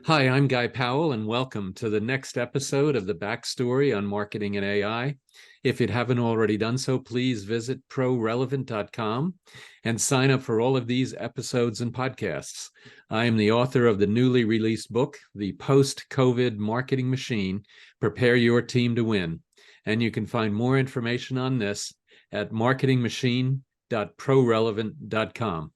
Hi, I'm Guy Powell, and welcome to the next episode of the Backstory on Marketing and AI. If you haven't already done so, please visit ProRelevant.com and sign up for all of these episodes and podcasts. I am the author of the newly released book, The Post-COVID Marketing Machine, Prepare Your Team to Win. And you can find more information on this at marketingmachine.prorelevant.com.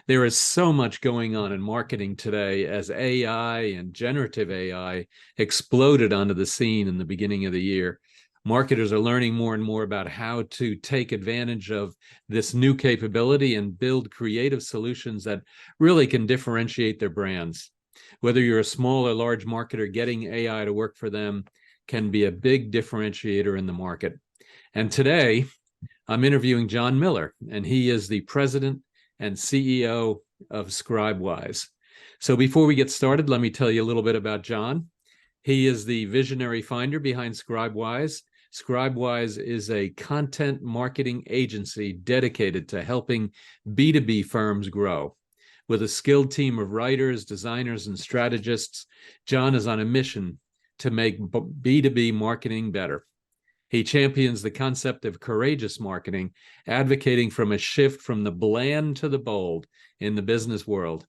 There is so much going on in marketing today as AI and generative AI exploded onto the scene in the beginning of the year. Marketers are learning more and more about how to take advantage of this new capability and build creative solutions that really can differentiate their brands. Whether you're a small or large marketer, getting AI to work for them can be a big differentiator in the market. And today, I'm interviewing John Miller, and he is the president and CEO of Scribewise. So before we get started, let me tell you a little bit about John. He is the visionary finder behind Scribewise. Scribewise is a content marketing agency dedicated to helping B2B firms grow. With a skilled team of writers, designers, and strategists, John is on a mission to make B2B marketing better. He champions the concept of courageous marketing, advocating from a shift from the bland to the bold in the business world.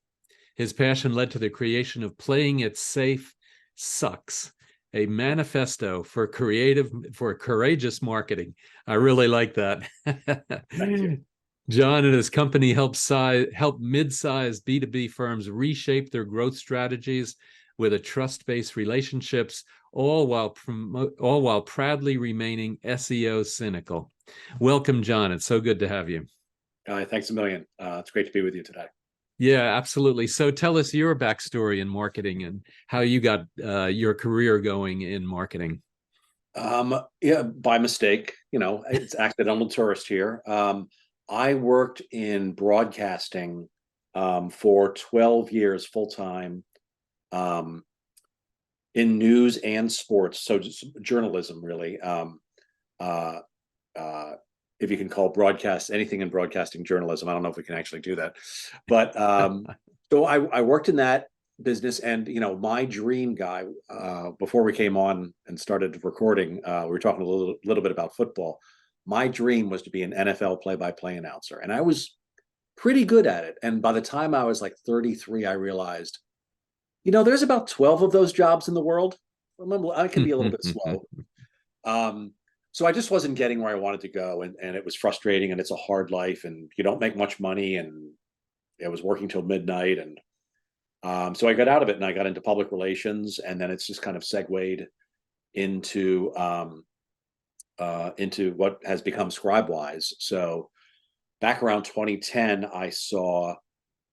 His passion led to the creation of Playing It Safe Sucks, a manifesto for courageous marketing. I really like that. Thank you. John and his company help mid-sized B2B firms reshape their growth strategies with a trust-based relationships, all while proudly remaining SEO cynical. Welcome, John. It's so good to have you. Thanks a million. It's great to be with you today. Yeah, absolutely. So tell us your backstory in marketing and how you got your career going in marketing. Yeah, by mistake, it's accidental tourist here. I worked in broadcasting for 12 years full-time, in news and sports, so just journalism, really. If you can call broadcast anything in broadcasting journalism, I don't know if we can actually do that, but so I worked in that business, and my dream, Guy, before we came on and started recording, we were talking a little bit about football. My dream was to be an NFL play-by-play announcer, and I was pretty good at it. And by the time I was like 33, I realized, there's about 12 of those jobs in the world. Remember, I can be a little bit slow. So I just wasn't getting where I wanted to go, and it was frustrating, and it's a hard life, and you don't make much money, and I was working till midnight, and so I got out of it, and I got into public relations, and then it's just kind of segued into what has become Scribewise. So back around 2010, I saw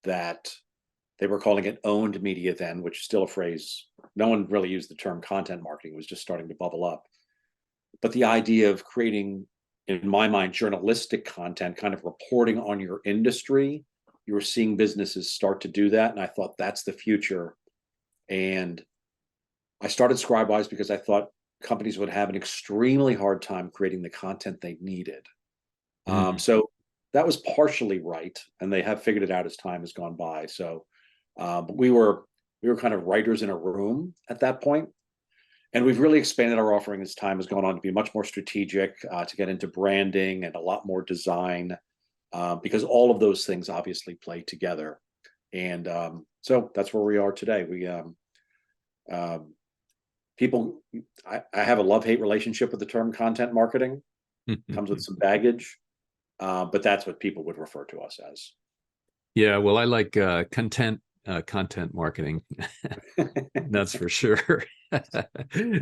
that they were calling it owned media then, which is still a phrase. No one really used the term content marketing. It was just starting to bubble up. But the idea of creating, in my mind, journalistic content, kind of reporting on your industry, you were seeing businesses start to do that. And I thought that's the future. And I started Scribewise because I thought companies would have an extremely hard time creating the content they needed. So that was partially right. And they have figured it out as time has gone by. So but we were kind of writers in a room at that point. And we've really expanded our offering as time has gone on to be much more strategic, to get into branding and a lot more design, because all of those things obviously play together. And so that's where we are today. I have a love-hate relationship with the term content marketing. Comes with some baggage, but that's what people would refer to us as. Yeah, well, I like content marketing. That's for sure.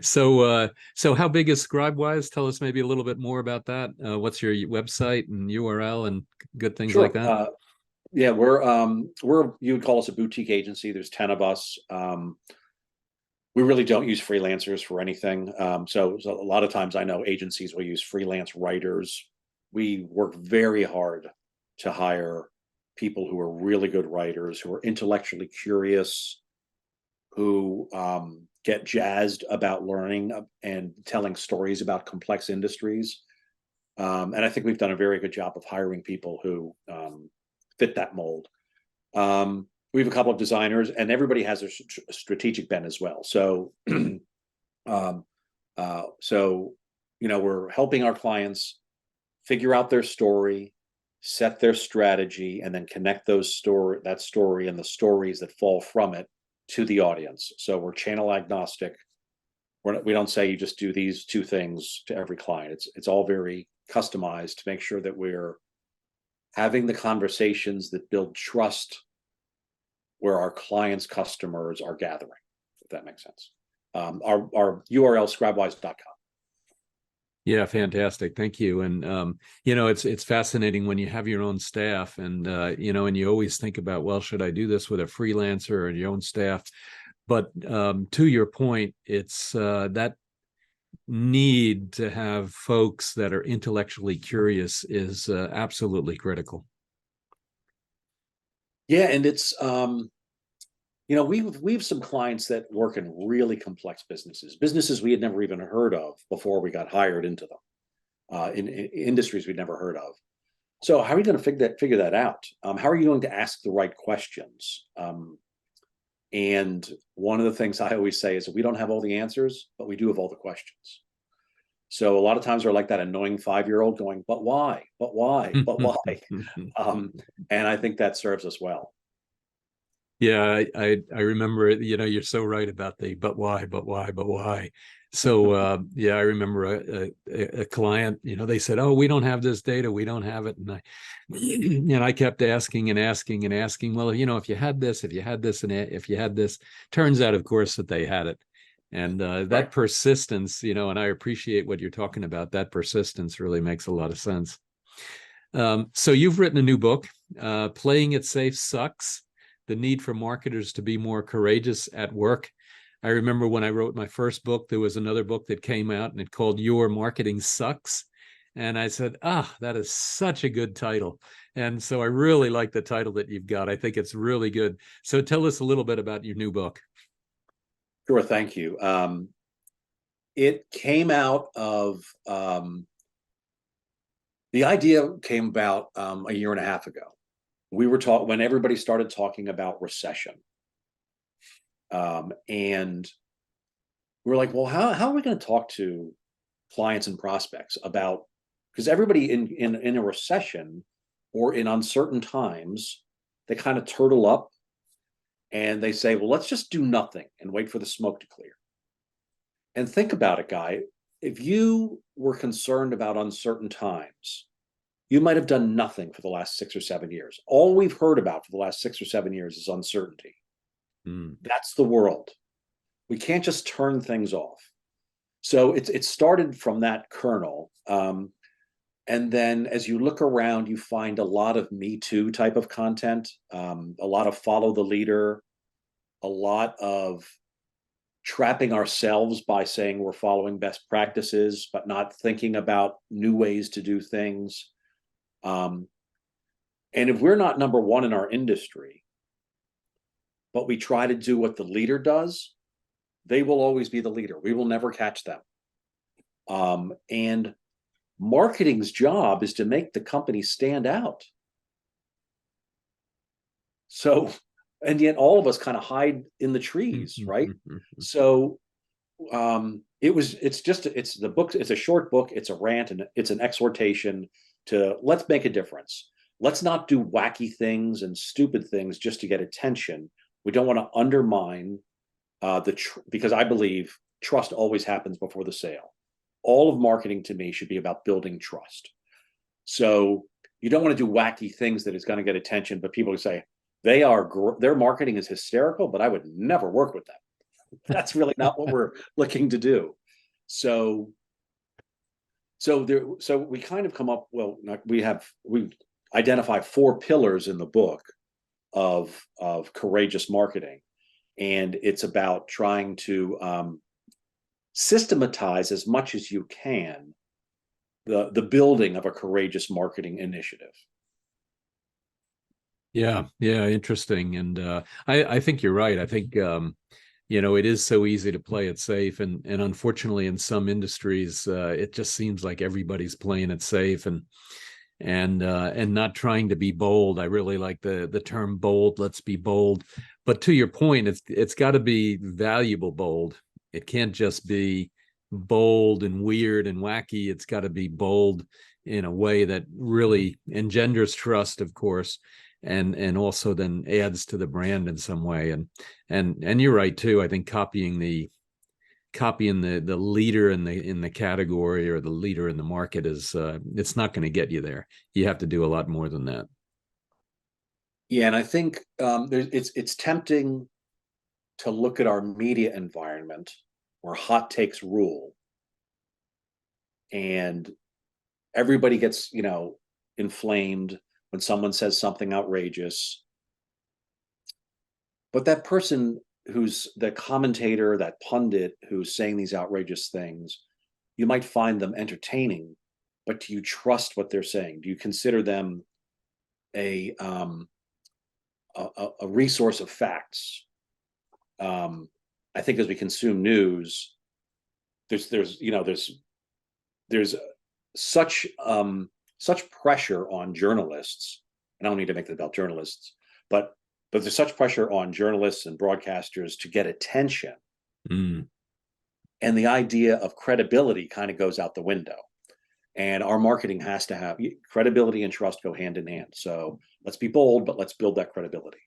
So how big is Scribewise? Tell us maybe a little bit more about that. What's your website and URL and good things like that? Yeah, we're you would call us a boutique agency. There's 10 of us. We really don't use freelancers for anything. So a lot of times I know agencies will use freelance writers. We work very hard to hire people who are really good writers, who are intellectually curious, who get jazzed about learning and telling stories about complex industries. And I think we've done a very good job of hiring people who fit that mold. we have a couple of designers, and everybody has a strategic bent as well. So, so we're helping our clients figure out their story, set their strategy, and then connect that story and the stories that fall from it to the audience. So we're channel agnostic. We don't say you just do these two things to every client. It's all very customized to make sure that we're having the conversations that build trust where our clients' customers are gathering, if that makes sense. Our URL, scribewise.com. Yeah, fantastic. Thank you. And it's fascinating when you have your own staff, and and you always think about, well, should I do this with a freelancer or your own staff? But to your point, it's that need to have folks that are intellectually curious is absolutely critical. Yeah, and it's we've some clients that work in really complex businesses we had never even heard of before we got hired into them, in industries we'd never heard of. So how are you going to figure that out? How are you going to ask the right questions? And one of the things I always say is that we don't have all the answers, but we do have all the questions. So a lot of times we're like that annoying 5-year-old going, but why? But why? But why? And I think that serves us well. Yeah, I remember, you're so right about the but why, but why, but why. So yeah, I remember a client, they said, oh, we don't have this data, we don't have it. And I kept asking and asking and asking, well, if you had this, if you had this, and if you had this, turns out, of course, that they had it. And that Right. persistence, and I appreciate what you're talking about. That persistence really makes a lot of sense. So you've written a new book, Playing It Safe Sucks: The Need for Marketers to Be More Courageous at Work. I remember when I wrote my first book, there was another book that came out and it called Your Marketing Sucks. And I said, that is such a good title. And so I really like the title that you've got. I think it's really good. So tell us a little bit about your new book. Sure, thank you. It came out of the idea came about a year and a half ago. We were when everybody started talking about recession. And we were like, well, how are we going to talk to clients and prospects about, because everybody in a recession or in uncertain times, they kind of turtle up and they say, well, let's just do nothing and wait for the smoke to clear. And think about it, Guy. If you were concerned about uncertain times, you might have done nothing for the last 6 or 7 years. All we've heard about for the last 6 or 7 years is uncertainty. That's the world. We can't just turn things off. So it started from that kernel. And then as you look around, you find a lot of Me Too type of content, a lot of follow the leader, a lot of trapping ourselves by saying we're following best practices, but not thinking about new ways to do things. And if we're not number one in our industry, but we try to do what the leader does, they will always be the leader. We will never catch them. And marketing's job is to make the company stand out. So, and yet all of us kind of hide in the trees, right? So it's the book, it's a short book, it's a rant, and it's an exhortation to let's make a difference. Let's not do wacky things and stupid things just to get attention. We don't want to undermine because I believe trust always happens before the sale. All of marketing to me should be about building trust. So you don't want to do wacky things that is going to get attention, but people say their marketing is hysterical, but I would never work with them. That's really not what we're looking to do. So we kind of come up, we identify 4 pillars in the book of courageous marketing. And it's about trying to systematize as much as you can the building of a courageous marketing initiative. Yeah, interesting. And I think you're right. I think it is so easy to play it safe, and unfortunately, in some industries, it just seems like everybody's playing it safe, and and not trying to be bold. I really like the term bold. Let's be bold. But to your point, it's got to be valuable bold. It can't just be bold and weird and wacky. It's got to be bold in a way that really engenders trust, of course, and also then adds to the brand in some way. And you're right too. I think copying the leader in the category or the leader in the market is it's not going to get you there. You have to do a lot more than that. Yeah, and I think it's tempting to look at our media environment where hot takes rule, and everybody gets, inflamed when someone says something outrageous. But that person who's the commentator, that pundit who's saying these outrageous things, you might find them entertaining, but do you trust what they're saying? Do you consider them a resource of facts? I think as we consume news, there's such pressure on journalists, and I don't need to make it about journalists, but there's such pressure on journalists and broadcasters to get attention. Mm. And the idea of credibility kind of goes out the window. And our marketing has to have credibility and trust go hand in hand. So let's be bold, but let's build that credibility.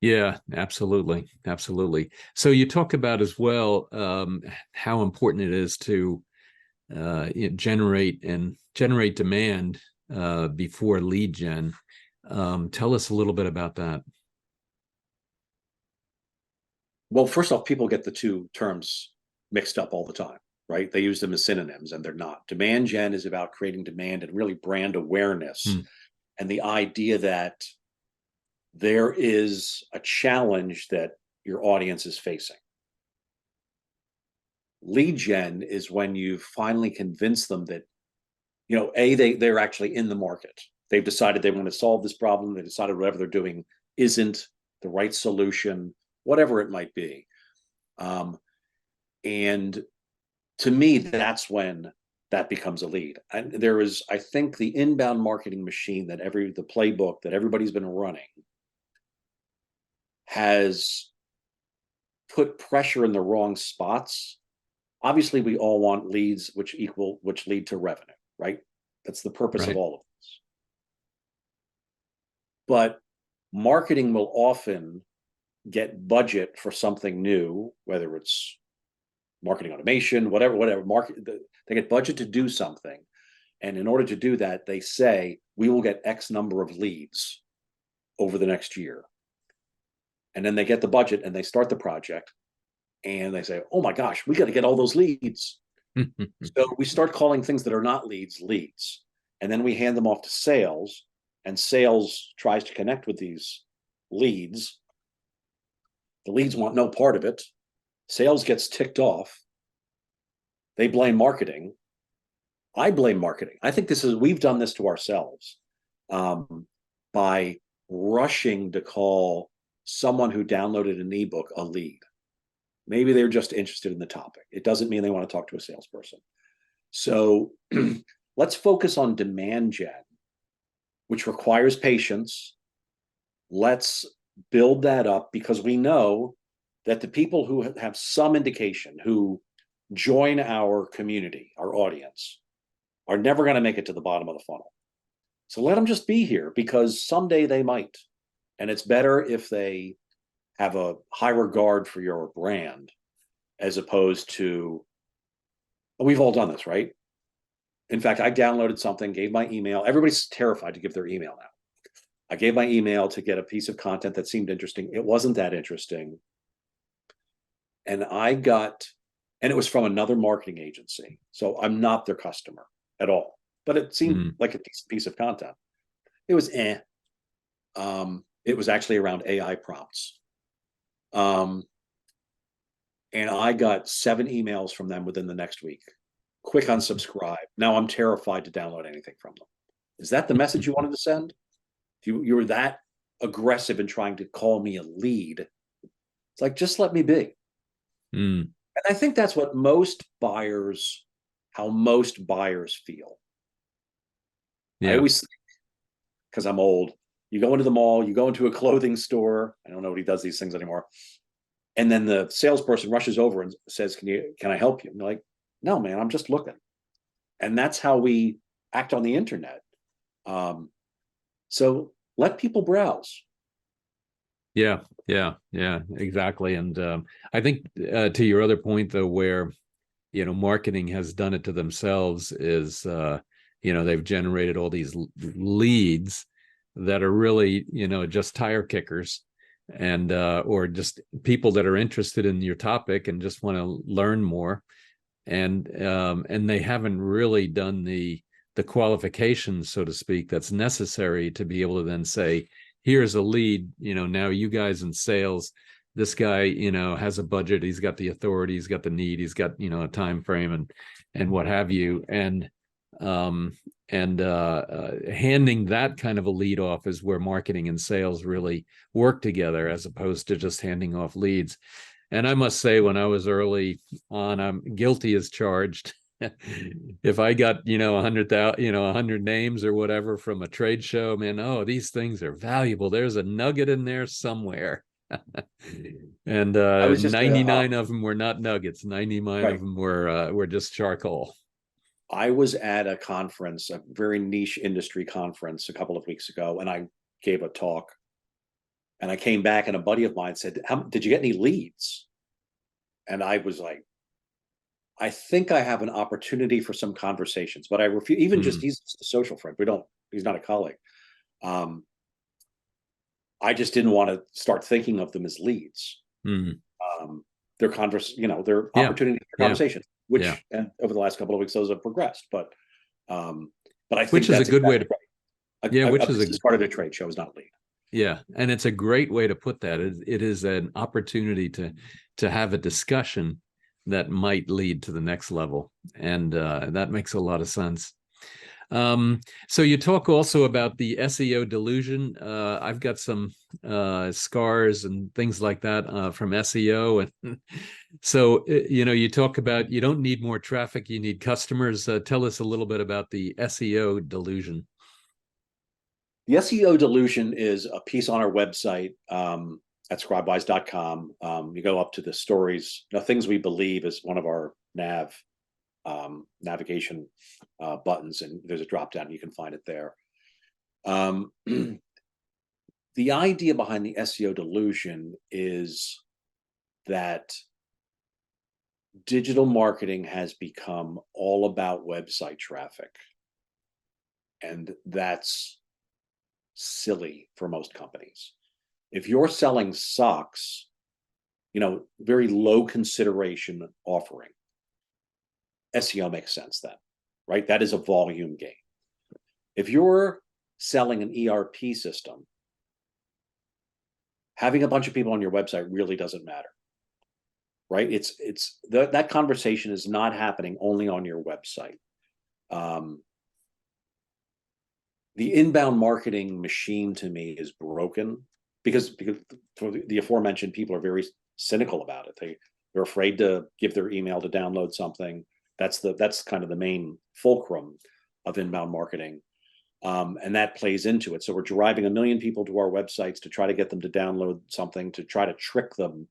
Yeah, absolutely. Absolutely. So you talk about as well how important it is to generate demand before lead gen. Tell us a little bit about that. Well, first off, people get the two terms mixed up all the time, right? They use them as synonyms, and they're not. Demand gen is about creating demand and really brand awareness, and the idea that there is a challenge that your audience is facing. Lead gen is when you finally convince them that, they're actually in the market. They've decided they want to solve this problem. They decided whatever they're doing isn't the right solution, whatever it might be. And to me, that's when that becomes a lead. And there is, I think, the inbound marketing machine the playbook that everybody's been running has put pressure in the wrong spots. Obviously, we all want leads which lead to revenue, right? That's the purpose of all of this. But marketing will often get budget for something new, whether it's marketing automation, whatever, they get budget to do something. And in order to do that, they say, we will get X number of leads over the next year. And then they get the budget and they start the project and they say, oh my gosh, we got to get all those leads. So we start calling things that are not leads. And then we hand them off to sales, and sales tries to connect with these leads. The leads want no part of it. Sales gets ticked off. They blame marketing. I blame marketing. I think we've done this to ourselves by rushing to call someone who downloaded an ebook a lead. Maybe they're just interested in the topic. It doesn't mean they want to talk to a salesperson. So let's focus on demand gen, which requires patience. Let's build that up, because we know that the people who have some indication, who join our community, our audience, are never going to make it to the bottom of the funnel. So let them just be here, because someday they might. And it's better if they have a high regard for your brand, as opposed to, we've all done this, right? In fact, I downloaded something, gave my email. Everybody's terrified to give their email now. I gave my email to get a piece of content that seemed interesting. It wasn't that interesting. And it was from another marketing agency. So I'm not their customer at all, but it seemed like a decent piece of content. It was it was actually around AI prompts. And I got 7 emails from them within the next week. Quick unsubscribe. Now I'm terrified to download anything from them. Is that the message you wanted to send? You were that aggressive in trying to call me a lead. It's like, just let me be. And I think that's what how most buyers feel. I Yeah. always, because I'm old, you go into the mall, you go into a clothing store. I don't know what he does these things anymore. And then the salesperson rushes over and says, can I help you? And you're like, no, man, I'm just looking. And that's how we act on the internet. So let people browse. Yeah, yeah, exactly. And I think to your other point, though, where marketing has done it to themselves is they've generated all these leads that are really just tire kickers, and or just people that are interested in your topic and just want to learn more, and they haven't really done the qualifications, so to speak, that's necessary to be able to then say, here's a lead, now you guys in sales, this guy has a budget, he's got the authority, he's got the need, he's got a time frame and what have you, um handing that kind of a lead off is where marketing and sales really work together, as opposed to just handing off leads. And I must say, when I was early on, I'm guilty as charged. If I got 100,000 100 names or whatever from a trade show, man, oh, these things are valuable, there's a nugget in there somewhere. And I was just 99 of them were not nuggets, 99 of right. them were just charcoal. I was at a conference, a very niche industry conference, a couple of weeks ago, and I gave a talk. And I came back, and a buddy of mine said, did you get any leads? And I was like, I think I have an opportunity for some conversations, but I refuse. Even just, he's just a social friend. He's not a colleague. I just didn't want to start thinking of them as leads. They're they're Yeah, opportunity for yeah, conversation, yeah. which and over the last couple of weeks, those have progressed. But I think Which is a that's good way exactly to, right. yeah, A which is a, business card at a trade show is not a lead. yeah, and it's a great way to put that. It is an opportunity to have a discussion that might lead to the next level, and that makes a lot of sense. So you talk also about the SEO delusion. I've got some scars and things like that from SEO, and so you talk about you don't need more traffic, you need customers. Tell us a little bit about the SEO delusion. The SEO delusion is a piece on our website at scribewise.com. You go up to the stories, things we believe is one of our navigation buttons, and there's a drop down. You can find it there. The idea behind the SEO delusion is that digital marketing has become all about website traffic. And that's silly for most companies. If you're selling socks, very low consideration offering, SEO makes sense then, right? That is a volume game. If you're selling an ERP system, having a bunch of people on your website really doesn't matter, right? That conversation is not happening only on your website. The inbound marketing machine to me is broken because for the aforementioned people are very cynical about it. They're afraid to give their email to download something. That's kind of the main fulcrum of inbound marketing. And that plays into it. So we're driving 1 million people to our websites to try to get them to download something, to try to trick them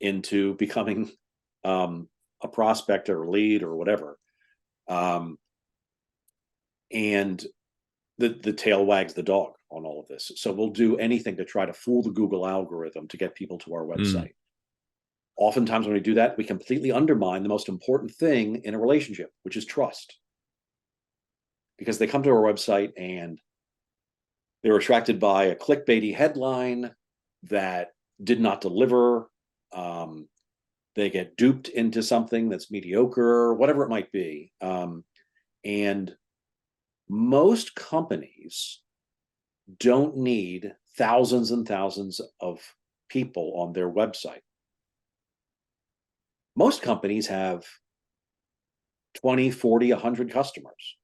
into becoming a prospect or a lead or whatever. And the tail wags the dog on all of this. So we'll do anything to try to fool the Google algorithm to get people to our website. Oftentimes when we do that, we completely undermine the most important thing in a relationship, which is trust. Because they come to our website and they were attracted by a clickbaity headline that did not deliver. They get duped into something that's mediocre, whatever it might be. And most companies don't need thousands and thousands of people on their website. Most companies have 20, 40, 100 customers.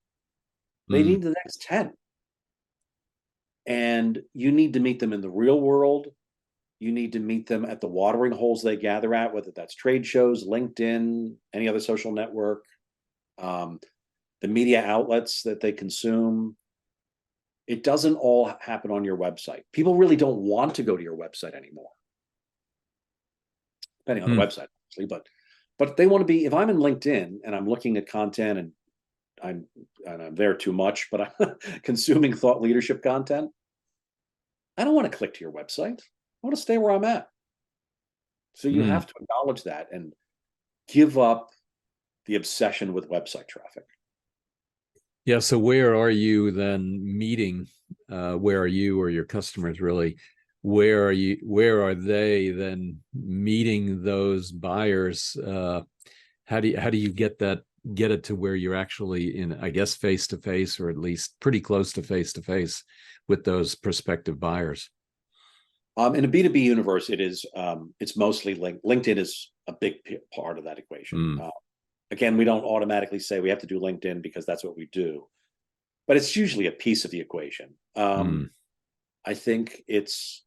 They need the next 10. And you need to meet them in the real world. You need to meet them at the watering holes they gather at, whether that's trade shows, LinkedIn, any other social network, the media outlets that they consume. it doesn't all happen on your website. People really don't want to go to your website anymore, depending on the website, obviously, but they want to be, if I'm in LinkedIn and I'm looking at content and I'm there too much, but I'm consuming thought leadership content, I don't want to click to your website. I want to stay where I'm at. So you have to acknowledge that and give up the obsession with website traffic. Yeah. So where are you then meeting? Where are you or your customers really? Where are they then meeting those buyers? How do you get it to where you're actually in, I guess, face to face, or at least pretty close to face with those prospective buyers? In a B2B universe, it's mostly LinkedIn is a big part of that equation. Again, we don't automatically say we have to do LinkedIn because that's what we do, but it's usually a piece of the equation. I think it's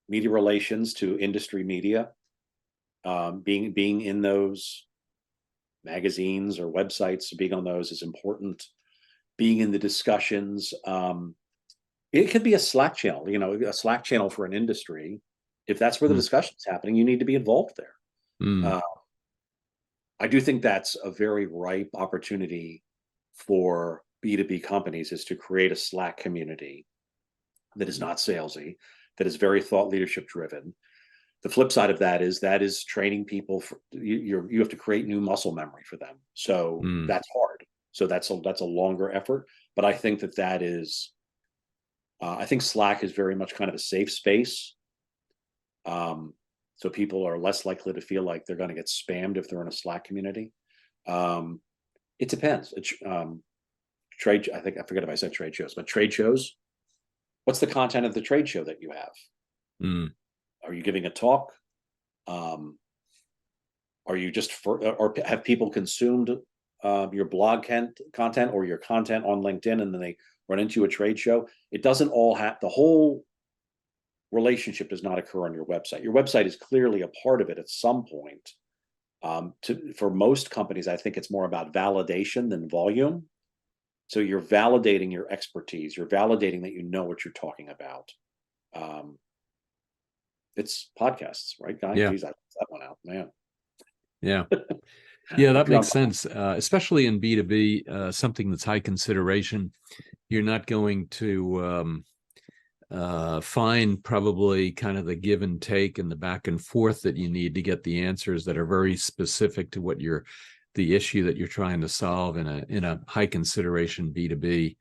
media relations to industry media, being in those magazines or websites, being on those is important. Being in the discussions. It could be a Slack channel, a Slack channel for an industry. If that's where the discussion's happening, you need to be involved there. I do think that's a very ripe opportunity for B2B companies, is to create a Slack community that is not salesy, that is very thought leadership driven. The flip side of that is training people. You have to create new muscle memory for them. So that's hard. So that's a longer effort. But I think that is. I think Slack is very much kind of a safe space. So people are less likely to feel like they're going to get spammed if they're in a Slack community. It depends. I think I forget if I said trade shows, but trade shows. What's the content of the trade show that you have? Are you giving a talk? Are you just or have people consumed your blog content or your content on LinkedIn, and then they run into a trade show? It doesn't all have, the whole relationship does not occur on your website. Your website is clearly a part of it at some point. For most companies, I think it's more about validation than volume. So you're validating your expertise. You're validating that you know what you're talking about. It's podcasts, right, guys? Yeah. Geez, that one out, man. Yeah. Yeah, that makes sense, especially in B2B, something that's high consideration. You're not going to find probably kind of the give and take and the back and forth that you need to get the answers that are very specific to what the issue that you're trying to solve in a high consideration B2B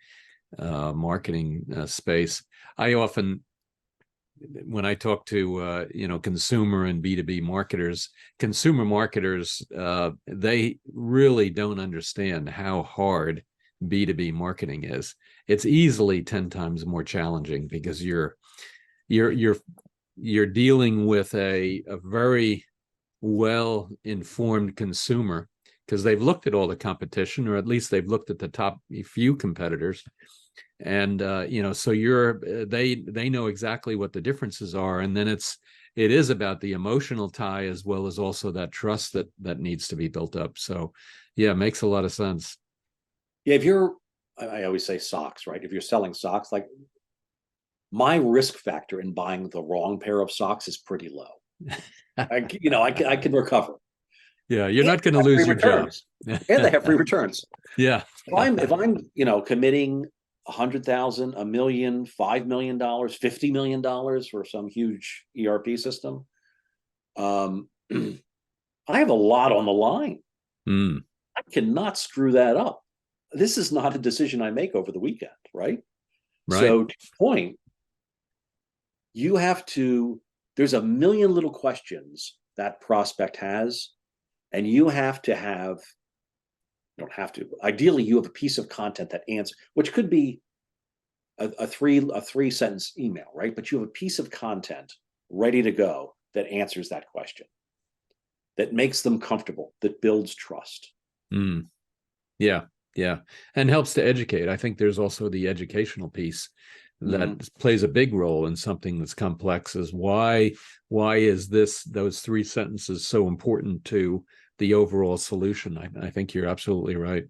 marketing space. I often, when I talk to consumer and B2B marketers, consumer marketers, they really don't understand how hard B2B marketing is. It's easily 10 times more challenging because you're dealing with a very well-informed consumer, because they've looked at all the competition, or at least they've looked at the top few competitors. And so they know exactly what the differences are, and then it is about the emotional tie as well as also that trust that needs to be built up. So yeah, it makes a lot of sense. Yeah, I always say socks, right? If you're selling socks, like, my risk factor in buying the wrong pair of socks is pretty low. I can recover. Yeah, you're not going to lose your job. And they have free returns. Yeah. If I'm committing $100,000, $1 million, $5 million, $50 million for some huge ERP system, I have a lot on the line. I cannot screw that up. This is not a decision I make over the weekend, right? So to your point, there's a million little questions that prospect has, and ideally you have a piece of content that answers, which could be a three sentence email, right? But you have a piece of content ready to go that answers that question, that makes them comfortable, that builds trust. Yeah. Yeah. And helps to educate. I think there's also the educational piece that plays a big role in something that's complex. Is why is those three sentences so important to the overall solution? I think you're absolutely right.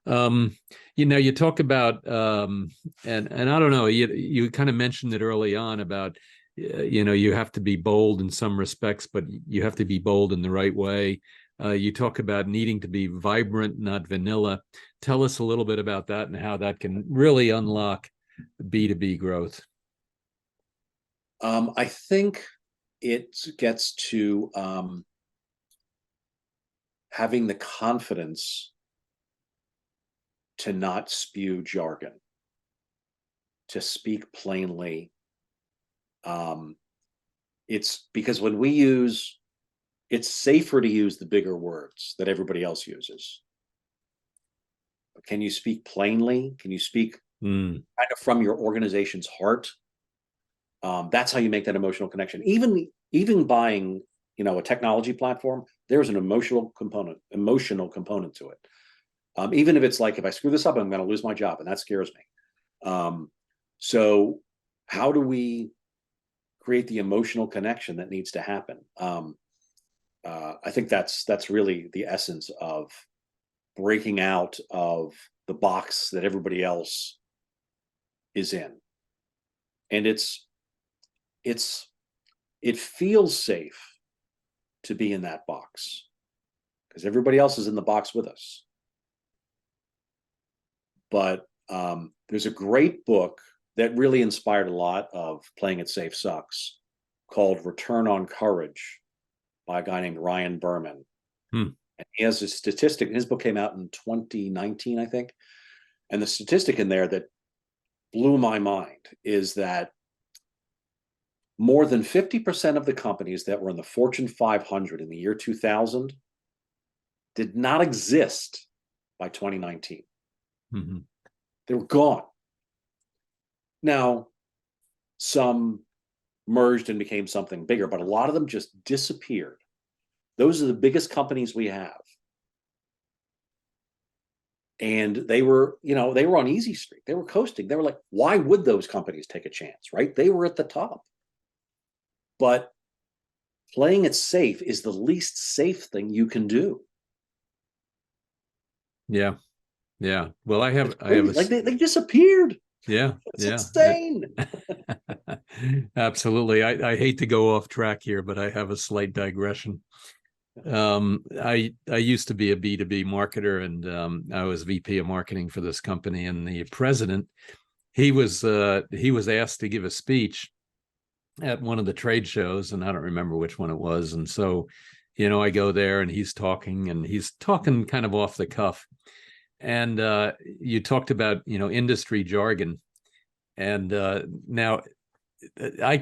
You know, you talk about, and I don't know, you kind of mentioned it early on about, you know, you have to be bold in some respects, but you have to be bold in the right way. You talk about needing to be vibrant, not vanilla. Tell us a little bit about that and how that can really unlock B2B growth. I think it gets to having the confidence to not spew jargon, to speak plainly. It's because when we use, it's safer to use the bigger words that everybody else uses. Can you speak plainly? Can you speak kind of from your organization's heart? That's how you make that emotional connection. Even buying, you know, a technology platform, there's an emotional component to it. Even if it's like, if I screw this up, I'm going to lose my job, and that scares me. So how do we create the emotional connection that needs to happen? I think that's really the essence of breaking out of the box that everybody else is in. And it feels safe to be in that box because everybody else is in the box with us. But there's a great book that really inspired a lot of Playing It Safe Sucks called Return on Courage by a guy named Ryan Berman. And he has a statistic. His book came out in 2019, I think. And the statistic in there that blew my mind is that more than 50% of the companies that were in the Fortune 500 in the year 2000 did not exist by 2019. They were gone. Now, some merged and became something bigger, but a lot of them just disappeared. Those are the biggest companies we have. And they were, you know, they were on easy street. They were coasting. They were like, why would those companies take a chance, right? They were at the top. But playing it safe is the least safe thing you can do. Yeah. Yeah. Well, I have like they disappeared. Yeah. It's insane. Absolutely. I hate to go off track here, but I have a slight digression. I used to be a B2B marketer, and I was VP of marketing for this company. And the president, he was asked to give a speech at one of the trade shows, and I don't remember which one it was. And so, you know, I go there, and he's talking kind of off the cuff. And you talked about, you know, industry jargon, and now I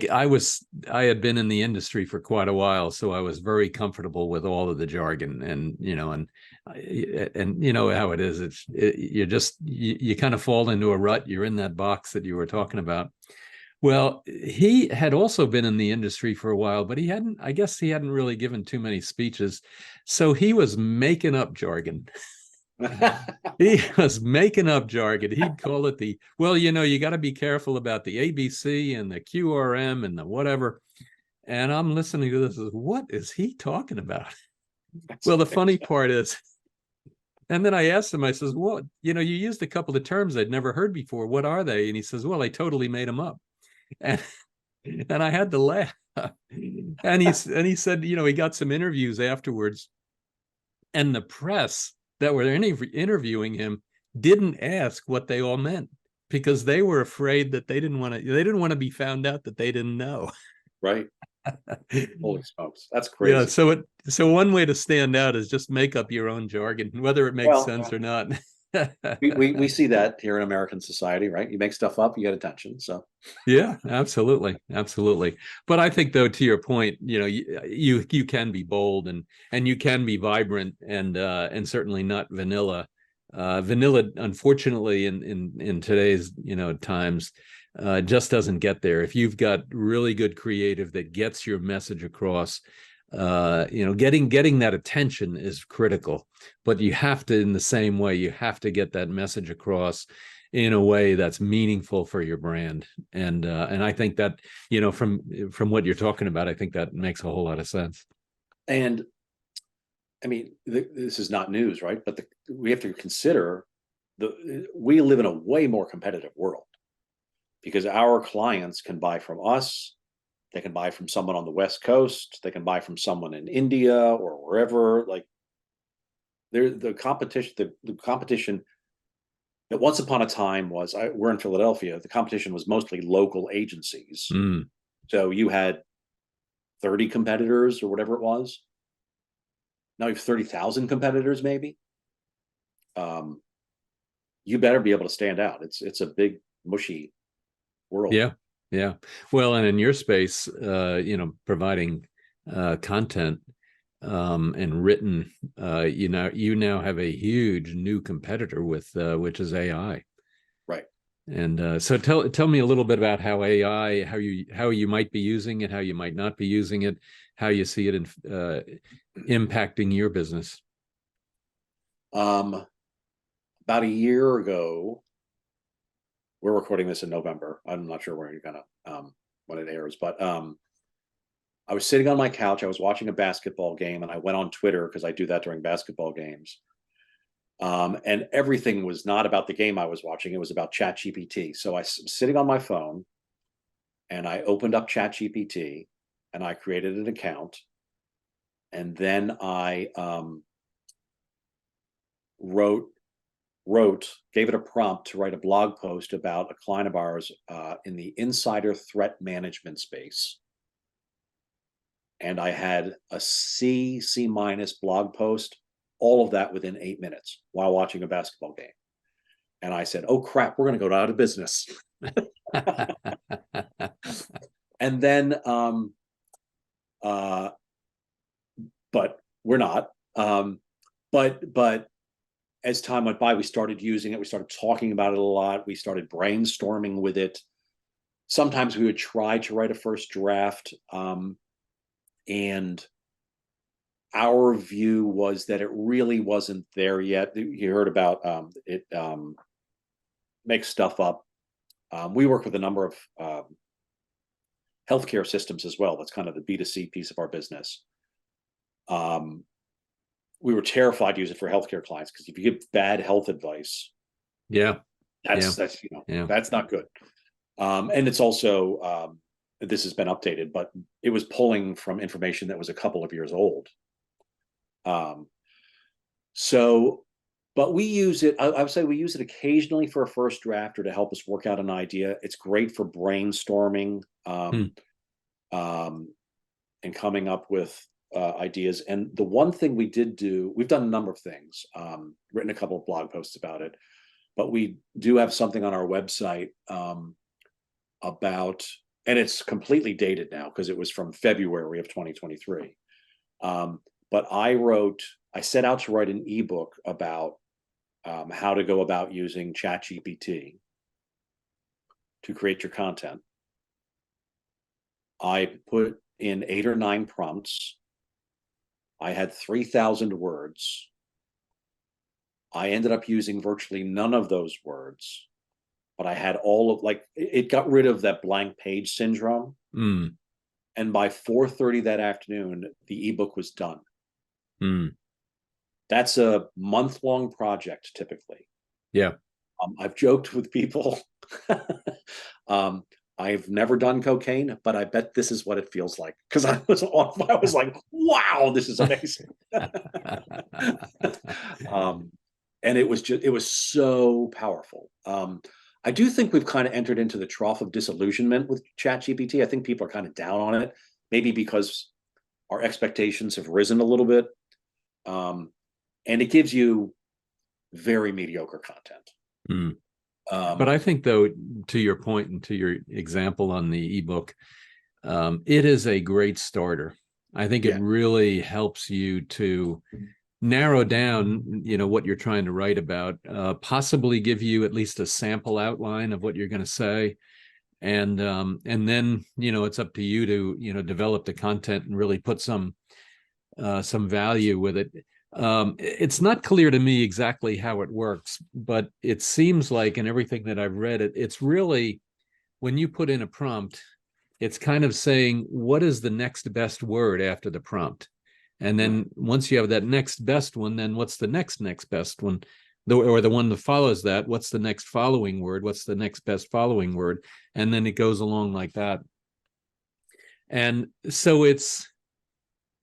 had been in the industry for quite a while, so I was very comfortable with all of the jargon, and you know, and you know how it is. You kind of fall into a rut. You're in that box that you were talking about. Well, he had also been in the industry for a while, but I guess he hadn't really given too many speeches, so he was making up jargon. He was making up jargon. He'd call it well, you know, you got to be careful about the ABC and the QRM and the whatever. And I'm listening to this. What is he talking about? Well, the funny part is, and then I asked him, I says, well, you know, you used a couple of terms I'd never heard before. What are they? And he says, well, I totally made them up. And I had to laugh. And he said, you know, he got some interviews afterwards, and the press that were interviewing him didn't ask what they all meant because they were afraid that they didn't want to be found out that they didn't know. Right. Holy smokes, that's crazy. Yeah, so one way to stand out is just make up your own jargon, whether it makes sense or not. we see that here in American society, right? You make stuff up, you get attention. So yeah, absolutely. But I think, though, to your point, you know, you can be bold and you can be vibrant and certainly not vanilla. Vanilla, unfortunately, in today's, you know, times, just doesn't get there. If you've got really good creative that gets your message across, you know, getting that attention is critical. But you have to, in the same way, you have to get that message across in a way that's meaningful for your brand. And I think that, you know, from what you're talking about, I think that makes a whole lot of sense. And I mean, this is not news, right? But we have to consider we live in a way more competitive world because our clients can buy from us. They can buy from someone on the West Coast. They can buy from someone in India or wherever. Like, the competition that once upon a time was, we're in Philadelphia. The competition was mostly local agencies. Mm. So you had 30 competitors or whatever it was. Now you have 30,000 competitors, maybe. You better be able to stand out. It's a big, mushy world. Yeah. Yeah. Well, and in your space, providing content and written, you now have a huge new competitor with which is AI. Right. And so tell me a little bit about how AI, how you might be using it, how you might not be using it, how you see it in impacting your business. About a year ago, we're recording this in November. I'm not sure where you're gonna when it airs, but I was sitting on my couch. I was watching a basketball game, and I went on Twitter because I do that during basketball games. And everything was not about the game I was watching. It was about ChatGPT. So I was sitting on my phone, and I opened up ChatGPT, and I created an account, and then I gave it a prompt to write a blog post about a client of ours in the insider threat management space. And I had a C minus blog post, all of that within 8 minutes while watching a basketball game. And I said, oh crap, we're going to go out of business. And then, but we're not. But as time went by, we started using it. We started talking about it a lot. We started brainstorming with it. Sometimes we would try to write a first draft. And our view was that it really wasn't there yet. You heard about it makes stuff up. We work with a number of healthcare systems as well. That's kind of the B2C piece of our business. We were terrified to use it for healthcare clients because if you give bad health advice, that's not good. And it's also this has been updated, but it was pulling from information that was a couple of years old. But we use it, I would say we use it occasionally for a first draft or to help us work out an idea. It's great for brainstorming and coming up with ideas. And the one thing we did do, we've done a number of things, written a couple of blog posts about it, but we do have something on our website about, and it's completely dated now because it was from February of 2023. But I set out to write an ebook about how to go about using ChatGPT to create your content. I put in 8 or 9 prompts. I had 3,000 words. I ended up using virtually none of those words, but I had it got rid of that blank page syndrome. Mm. And by 4:30 that afternoon, the ebook was done. Mm. That's a month-long project, typically. Yeah. I've joked with people. I've never done cocaine, but I bet this is what it feels like because I was like, wow, this is amazing. And it was so powerful. I do think we've kind of entered into the trough of disillusionment with ChatGPT. I think people are kind of down on it, maybe because our expectations have risen a little bit. And it gives you very mediocre content. Mm. But I think, though, to your point and to your example on the ebook, it is a great starter. I think it really helps you to narrow down, what you're trying to write about, possibly give you at least a sample outline of what you're going to say. And then, it's up to you to, develop the content and really put some value with it. It's not clear to me exactly how it works, but it seems like in everything that I've read, it's really, when you put in a prompt, it's kind of saying, what is the next best word after the prompt? And then once you have that next best one, then what's the next best one? or the one that follows that, what's the next following word, what's the next best following word, and then it goes along like that. And so it's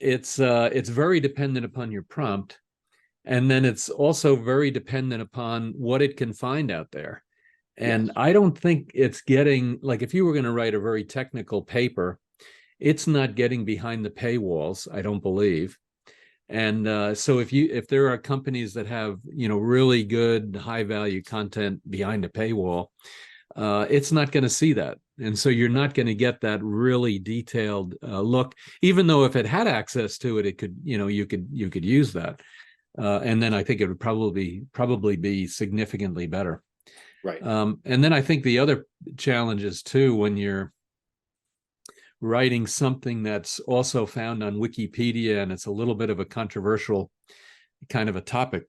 very dependent upon your prompt, and then it's also very dependent upon what it can find out there. And Yes. I don't think it's getting, like, if you were going to write a very technical paper, it's not getting behind the paywalls, I don't believe. And so if there are companies that have, really good high value content behind a paywall, it's not going to see that. And so you're not going to get that really detailed look, even though if it had access to it, it could, you could use that. And then I think it would probably be significantly better. Right. And then I think the other challenge is too, when you're writing something that's also found on Wikipedia and it's a little bit of a controversial kind of a topic,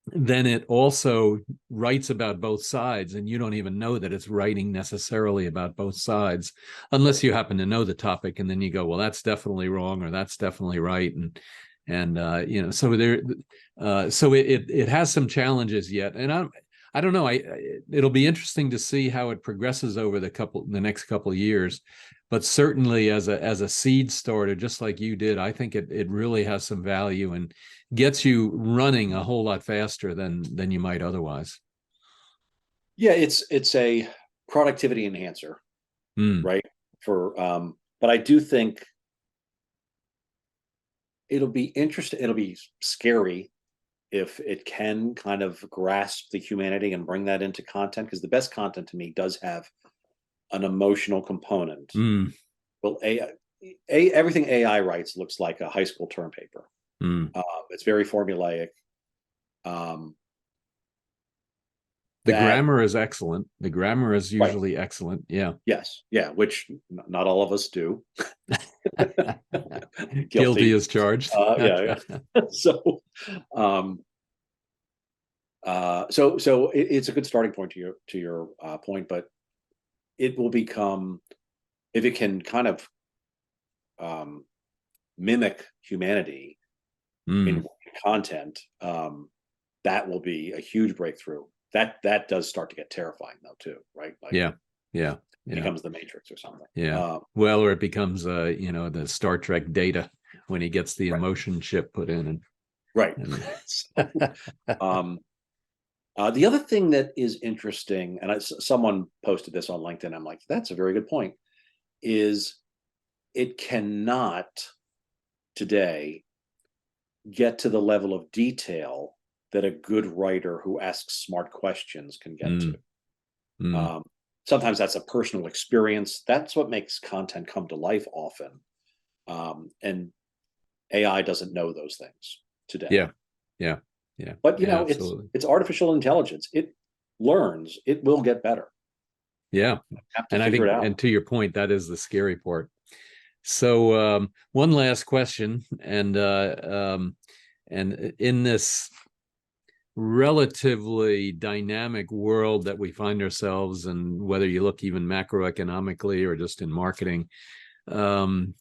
then it also writes about both sides, and you don't even know that it's writing necessarily about both sides, unless you happen to know the topic, and then you go, well, that's definitely wrong, or that's definitely right, and so it has some challenges yet, and I don't know. It'll be interesting to see how it progresses over the next couple of years, but certainly as a seed starter, just like you did, I think it really has some value and gets you running a whole lot faster than you might otherwise. Yeah, it's a productivity enhancer, Mm, right? But I do think it'll be interesting. It'll be scary if it can kind of grasp the humanity and bring that into content, because the best content to me does have an emotional component. mm, Well, everything AI writes looks like a high school term paper. mm. It's very formulaic. Um, The that grammar is excellent. The grammar is right, usually excellent. Yeah. yes, yeah, which not all of us do. Guilty Guilty. as charged. Yeah, yeah. So, um, so it's a good starting point to your point, but it will become, if it can kind of um, mimic humanity in Mm, content, that will be a huge breakthrough. That does start to get terrifying though too, right? Like yeah. Yeah. it Yeah. becomes the Matrix or something. Yeah. Well, or it becomes the Star Trek Data when he gets the Right, emotion chip put in right. and So, um, the other thing that is interesting, and someone posted this on LinkedIn, I'm like, that's a very good point, is it cannot today get to the level of detail that a good writer who asks smart questions can get to. mm, mm, Um, Sometimes that's a personal experience. That's what makes content come to life often. And AI doesn't know those things today. yeah. Yeah. Yeah. But Yeah, it's absolutely. it's artificial intelligence. It learns. It will get better. Yeah. You have to And I figure it think, out. and to your point, that is the scary part. So one last question, and in this relatively dynamic world that we find ourselves in, whether you look even macroeconomically or just in marketing, um,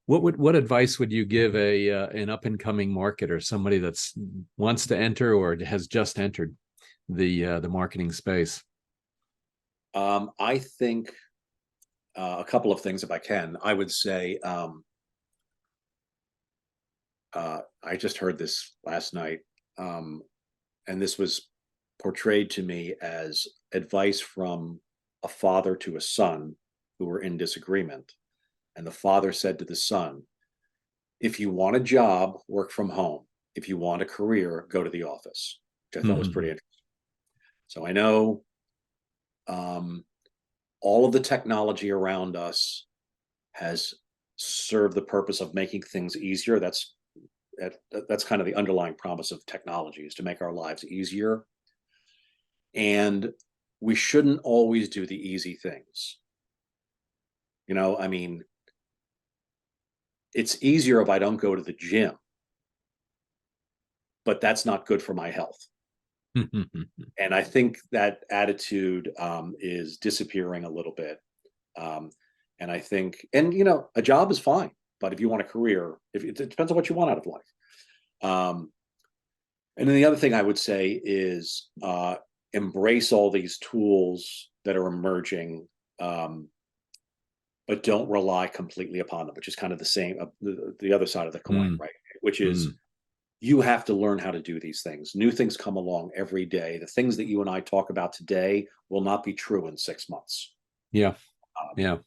what advice would you give an up and coming marketer, somebody that's wants to enter or has just entered the marketing space? I think a couple of things, if I can. I would say I just heard this last night, and this was portrayed to me as advice from a father to a son who were in disagreement. And the father said to the son, if you want a job, work from home. If you want a career, go to the office, which I thought was pretty Mm-hmm. interesting. So I know um, all of the technology around us has served the purpose of making things easier. That's kind of the underlying promise of technology, is to make our lives easier. And we shouldn't always do the easy things. I mean, it's easier if I don't go to the gym, but that's not good for my health. And I think that attitude is disappearing a little bit. Um, and I think, and a job is fine, but if you want a career, if it depends on what you want out of life. Um, And then the other thing I would say is embrace all these tools that are emerging, but don't rely completely upon them, which is kind of the same, the other side of the coin, right? Which is you have to learn how to do these things. New things come along every day. The things that you and I talk about today will not be true in 6 months. Yeah. Yeah.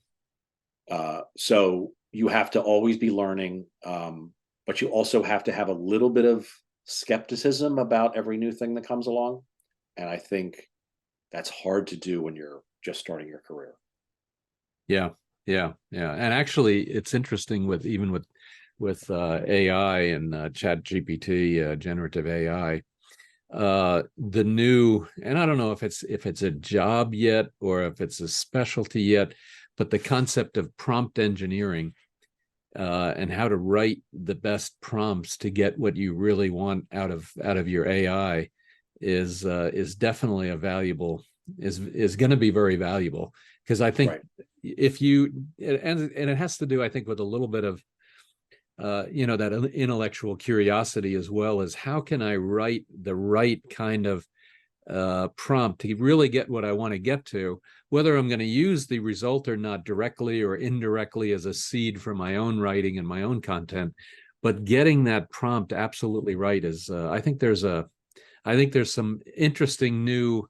So you have to always be learning, but you also have to have a little bit of skepticism about every new thing that comes along. And I think that's hard to do when you're just starting your career. Yeah. Yeah. Yeah. And actually, it's interesting with AI and Chat GPT, generative AI. The new, and I don't know if it's a job yet or if it's a specialty yet, but the concept of prompt engineering and how to write the best prompts to get what you really want out of your AI is definitely is going to be very valuable, because I think if you, and it has to do, I think, with a little bit of that intellectual curiosity, as well as how can I write the right kind of prompt to really get what I want to get to, whether I'm going to use the result or not directly or indirectly as a seed for my own writing and my own content. But getting that prompt absolutely right is, I think there's some interesting new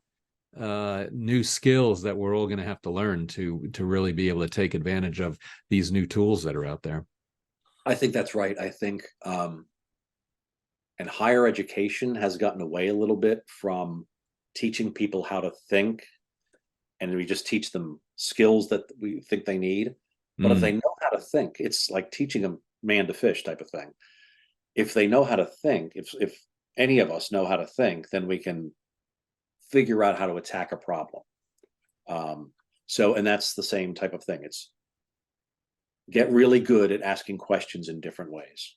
skills that we're all going to have to learn to really be able to take advantage of these new tools that are out there. I think that's right. I think, and higher education has gotten away a little bit from teaching people how to think, and we just teach them skills that we think they need. But if they know how to think, it's like teaching a man to fish type of thing. If they know how to think, if any of us know how to think, then we can figure out how to attack a problem. And that's the same type of thing. It's get really good at asking questions in different ways.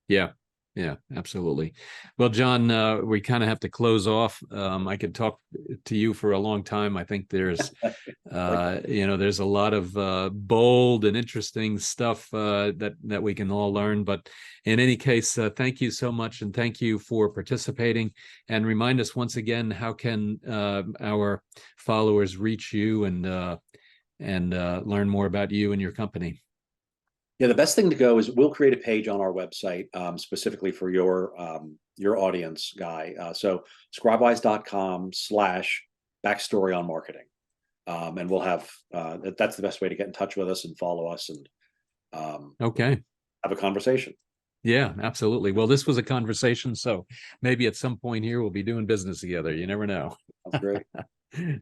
Yeah. Yeah, absolutely. Well, John, we kind of have to close off. I could talk to you for a long time. I think there's, there's a lot of bold and interesting stuff that we can all learn. But in any case, thank you so much, and thank you for participating. And remind us once again, how can our followers reach you and learn more about you and your company? Yeah, the best thing to go is we'll create a page on our website specifically for your audience, Guy. So scribewise.com/backstory on marketing. And we'll have, that's the best way to get in touch with us and follow us and have a conversation. Yeah, absolutely. Well, this was a conversation, so maybe at some point here we'll be doing business together. You never know. That's great.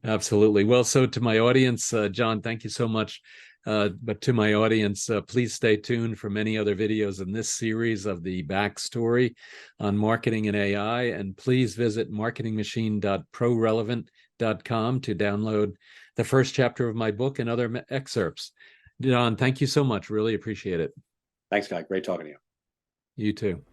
Absolutely. Well, so to my audience, John, thank you so much. But to my audience, please stay tuned for many other videos in this series of the backstory on marketing and AI. And please visit marketingmachine.prorelevant.com to download the first chapter of my book and other excerpts. John, thank you so much. Really appreciate it. Thanks, Guy. Great talking to you. You too.